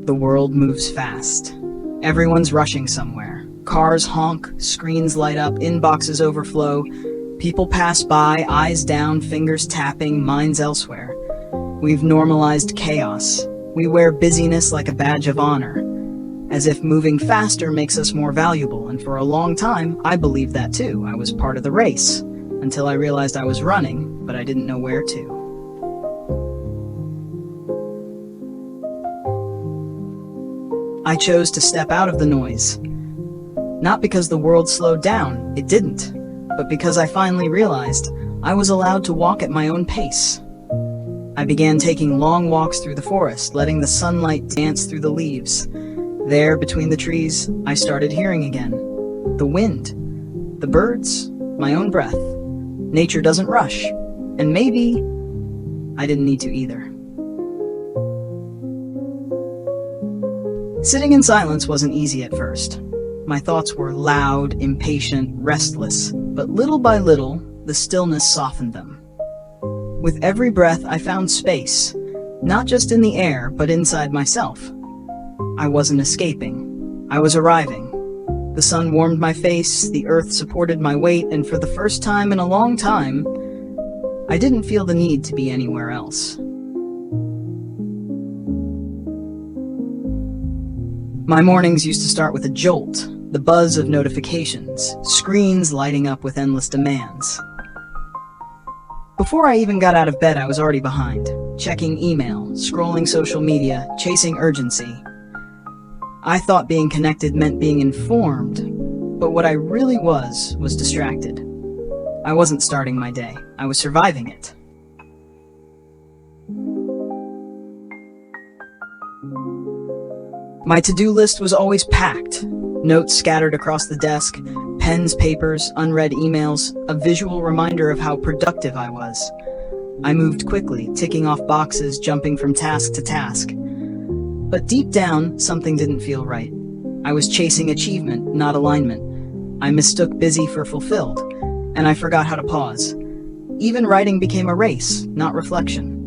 The world moves fast. Everyone's rushing somewhere. Cars honk, screens light up, inboxes overflow. People pass by, eyes down, fingers tapping, minds elsewhere. We've normalized chaos. We wear busyness like a badge of honor, as if moving faster makes us more valuable, and for a long time, I believed that too. I was part of the race, until I realized I was running, but I didn't know where to. I chose to step out of the noise. Not because the world slowed down, it didn't, but because I finally realized I was allowed to walk at my own pace. I began taking long walks through the forest, letting the sunlight dance through the leaves. There, between the trees, I started hearing again. The wind, the birds, my own breath. Nature doesn't rush, and maybe I didn't need to either. Sitting in silence wasn't easy at first. My thoughts were loud, impatient, restless, but little by little, the stillness softened them. With every breath, I found space, not just in the air, but inside myself. I wasn't escaping. I was arriving. The sun warmed my face, the earth supported my weight, and for the first time in a long time, I didn't feel the need to be anywhere else. My mornings used to start with a jolt, the buzz of notifications, screens lighting up with endless demands. Before I even got out of bed, I was already behind, checking email, scrolling social media, chasing urgency. I thought being connected meant being informed, but what I really was distracted. I wasn't starting my day, I was surviving it. My to-do list was always packed. Notes scattered across the desk, pens, papers, unread emails, a visual reminder of how productive I was. I moved quickly, ticking off boxes, jumping from task to task. But deep down, something didn't feel right. I was chasing achievement, not alignment. I mistook busy for fulfilled, and I forgot how to pause. Even writing became a race, not reflection.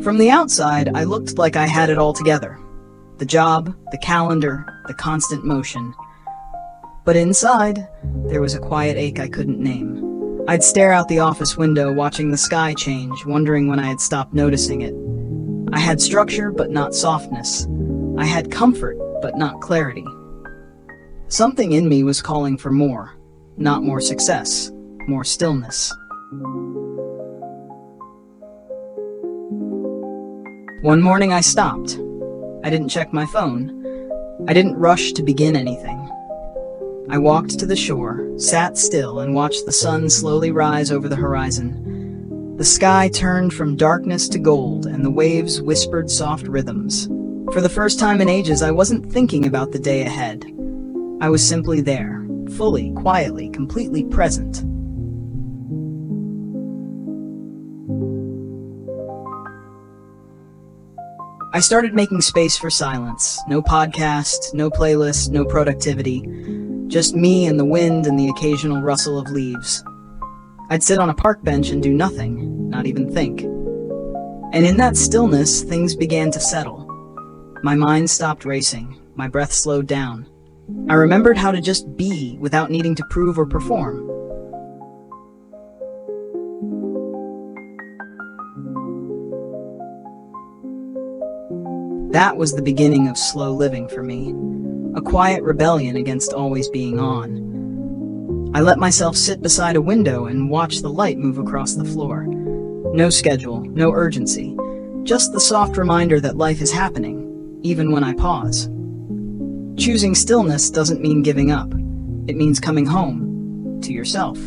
From the outside, I looked like I had it all together. The job, the calendar, the constant motion. But inside, there was a quiet ache I couldn't name. I'd stare out the office window, watching the sky change, wondering when I had stopped noticing it. I had structure, but not softness. I had comfort, but not clarity. Something in me was calling for more. Not more success, more stillness. One morning I stopped. I didn't check my phone. I didn't rush to begin anything. I walked to the shore, sat still, and watched the sun slowly rise over the horizon. The sky turned from darkness to gold, and the waves whispered soft rhythms. For the first time in ages, I wasn't thinking about the day ahead. I was simply there, fully, quietly, completely present. I started making space for silence. No podcast, no playlist, no productivity. Just me and the wind and the occasional rustle of leaves. I'd sit on a park bench and do nothing, not even think. And in that stillness, things began to settle. My mind stopped racing. My breath slowed down. I remembered how to just be without needing to prove or perform. That was the beginning of slow living for me, a quiet rebellion against always being on. I let myself sit beside a window and watch the light move across the floor. No schedule, no urgency, just the soft reminder that life is happening, even when I pause. Choosing stillness doesn't mean giving up. It means coming home to yourself.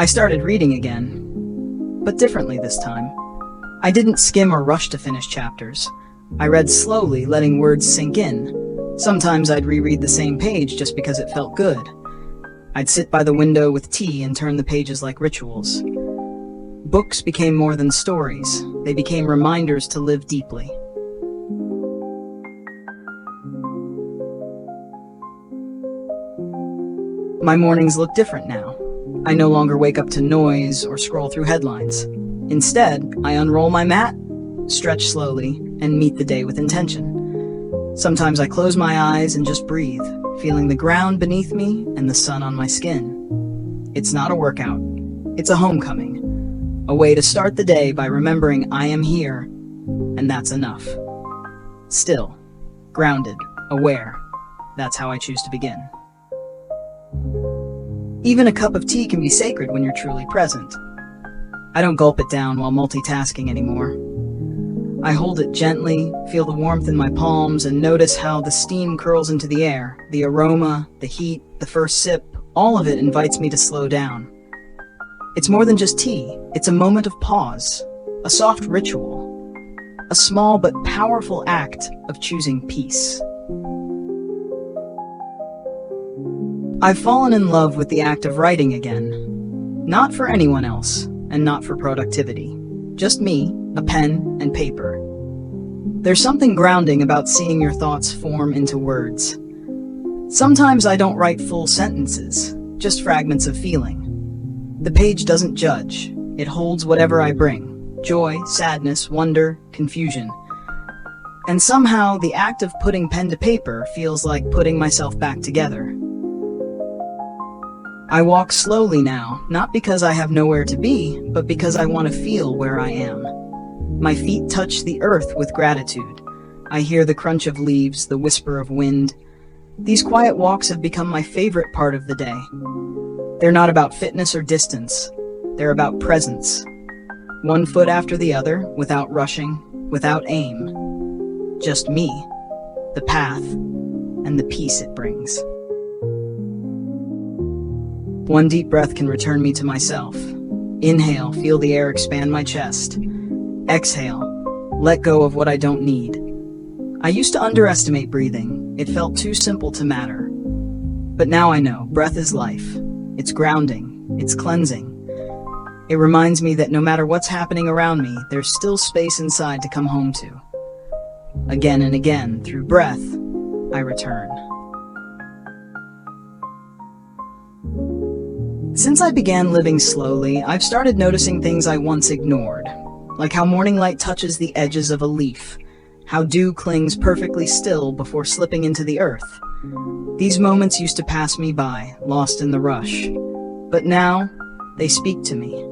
I started reading again, but differently this time. I didn't skim or rush to finish chapters. I read slowly, letting words sink in. Sometimes I'd reread the same page just because it felt good. I'd sit by the window with tea and turn the pages like rituals. Books became more than stories. They became reminders to live deeply. My mornings look different now. I no longer wake up to noise or scroll through headlines. Instead, I unroll my mat, stretch slowly, and meet the day with intention. Sometimes I close my eyes and just breathe, feeling the ground beneath me and the sun on my skin. It's not a workout. It's a homecoming, a way to start the day by remembering I am here, and that's enough. Still, grounded, aware, that's how I choose to begin. Even a cup of tea can be sacred when you're truly present. I don't gulp it down while multitasking anymore. I hold it gently, feel the warmth in my palms, and notice how the steam curls into the air. The aroma, the heat, the first sip, all of it invites me to slow down. It's more than just tea. It's a moment of pause, a soft ritual, a small but powerful act of choosing peace. I've fallen in love with the act of writing again. Not for anyone else, and not for productivity. Just me, a pen, and paper. There's something grounding about seeing your thoughts form into words. Sometimes I don't write full sentences, just fragments of feeling. The page doesn't judge. It holds whatever I bring. Joy, sadness, wonder, confusion. And somehow, the act of putting pen to paper feels like putting myself back together. I walk slowly now, not because I have nowhere to be, but because I want to feel where I am. My feet touch the earth with gratitude. I hear the crunch of leaves, the whisper of wind. These quiet walks have become my favorite part of the day. They're not about fitness or distance. They're about presence. One foot after the other, without rushing, without aim. Just me, the path, and the peace it brings. One deep breath can return me to myself. Inhale, feel the air expand my chest. Exhale, let go of what I don't need. I used to underestimate breathing. It felt too simple to matter. But now I know, breath is life. It's grounding. It's cleansing. It reminds me that no matter what's happening around me, there's still space inside to come home to. Again and again, through breath, I return. Since I began living slowly, I've started noticing things I once ignored, like how morning light touches the edges of a leaf, how dew clings perfectly still before slipping into the earth. These moments used to pass me by, lost in the rush, but now they speak to me.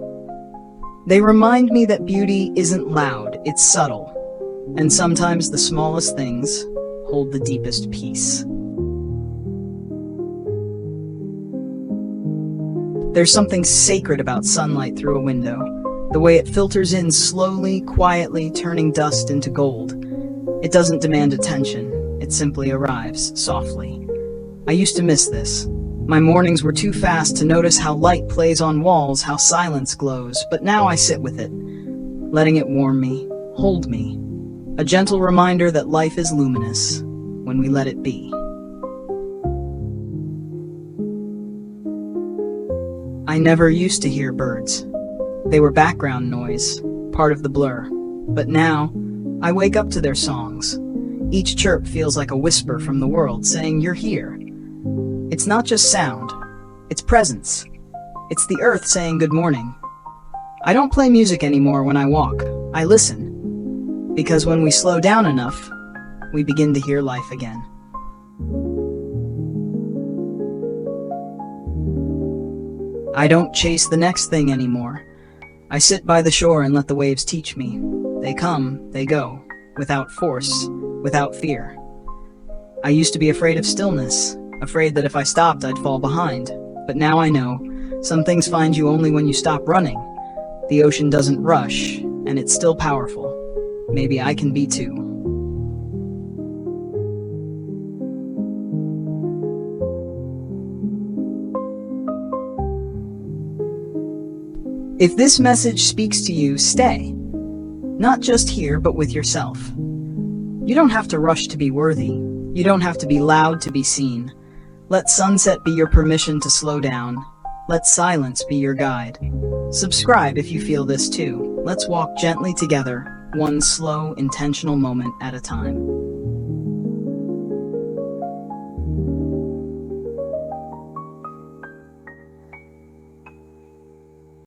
They remind me that beauty isn't loud, it's subtle, and sometimes the smallest things hold the deepest peace. There's something sacred about sunlight through a window, the way it filters in slowly, quietly, turning dust into gold. It doesn't demand attention, it simply arrives, softly. I used to miss this. My mornings were too fast to notice how light plays on walls, how silence glows, but now I sit with it, letting it warm me, hold me. A gentle reminder that life is luminous when we let it be. I never used to hear birds. They were background noise, part of the blur. But now, I wake up to their songs. Each chirp feels like a whisper from the world saying, "You're here." It's not just sound, it's presence. It's the earth saying good morning. I don't play music anymore when I walk. I listen. Because when we slow down enough, we begin to hear life again. I don't chase the next thing anymore. I sit by the shore and let the waves teach me. They come, they go, without force, without fear. I used to be afraid of stillness, afraid that if I stopped, I'd fall behind. But now I know, some things find you only when you stop running. The ocean doesn't rush, and it's still powerful. Maybe I can be too. If this message speaks to you, stay. Not just here, but with yourself. You don't have to rush to be worthy. You don't have to be loud to be seen. Let sunset be your permission to slow down. Let silence be your guide. Subscribe if you feel this too. Let's walk gently together, one slow, intentional moment at a time.